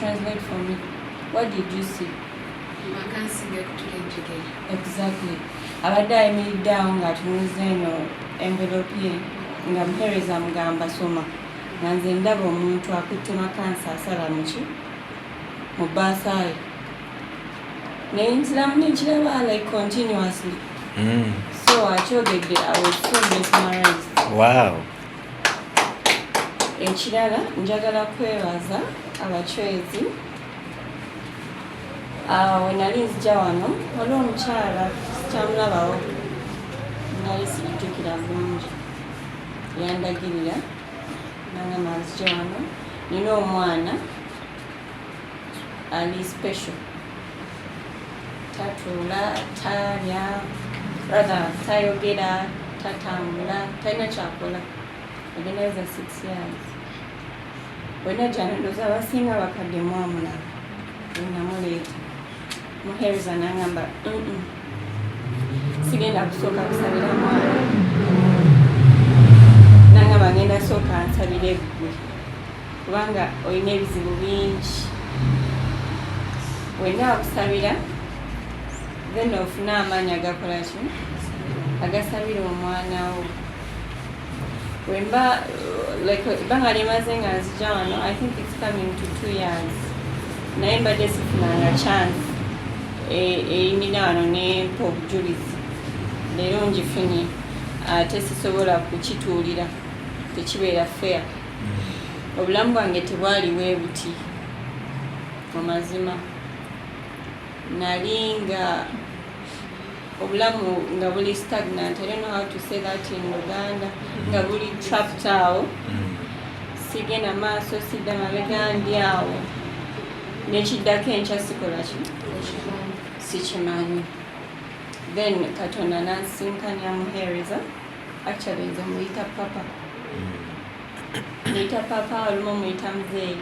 translate for me. What did you see? Exactly. Abadde ayimiriddeawo ng'atunuuza eno envelope ye nga muheereza mugamba soma nga nze ndaba omuntu akutte makansa asala muki mu baasaayo naye nkiramu nekiraba like continuously. So akyogedde I was so mesmerized. Wow. Ekirala njagala kwebaza abachwezi we nali nzija wano waliwo omukyala sikyamulabawo nali sijjukira bulungi yandagirira nangamba nzija wano nina omwana ali special tatuula talya rather tayogera tatambula talina kyakola agendaweza 6 years wena janondoza abasinga bakadde mwamulaba namuleeta muheereza nangamba sigenda kusooka kusabira mwana nangamba ngenda sooka nsabire ggwe kubanga olina ebizibu bingi wenna akusabira then ofuna amaanyi agakola ki agasabira omwana wo wemba like ebbanga lyemaze nga nzija wano I think it's coming to 2 years naye mbadde sifunanga chance eyimira wano nempa obujulizi leero ngifunye ate sisobola kukituulira tekibeera fair obulamu bwange tebwali bwe buti mu mazima nali nga obulamu nga buli stagnant. I don't know how to say that in Uganda. Nga buli trapped awo sigenda maaso sidda mabega ndi awo nekiddako enkya sikola ki sikimanyi. Then Katonda nansinkanya muheereza actually nze muyita papa muyita papa olumu muyita muzeeyi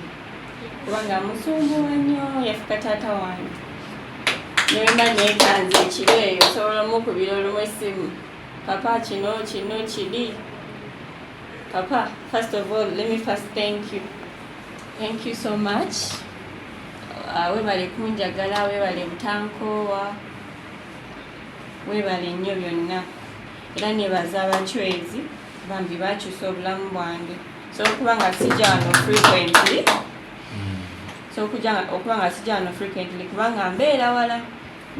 kubanga musumbuwa nnyo yafuka taata wange nemba neekanze ekiro eyo osobola omukubira olumu essimu papa kino kiri papa. First of all, let me first thank you so much. Webale kunjagala, webale butankoowa, webale nnyo byonna era nebaza abachwezi bambi bakyusa obulamu bwange. So okubanga sijja wano frequently kubanga mbeera wala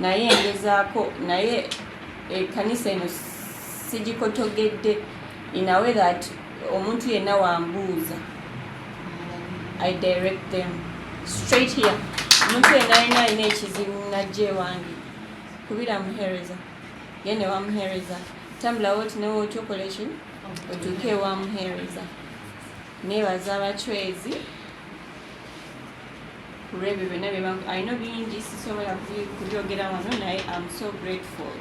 naye ngezaako naye ekkanisa eno sigikotogedde in a way that omuntu yenna wambuuza I direct them straight here. Omuntu yenna alina ekizibu najja ewange kubira muheereza yene wamuheereza tambula woti newe oti okole ki otuuke ewamuheereza. Nebaza abachwezi kulwebyo byonna bye alina bingi sisobola kubyogera wano naye I'm so grateful.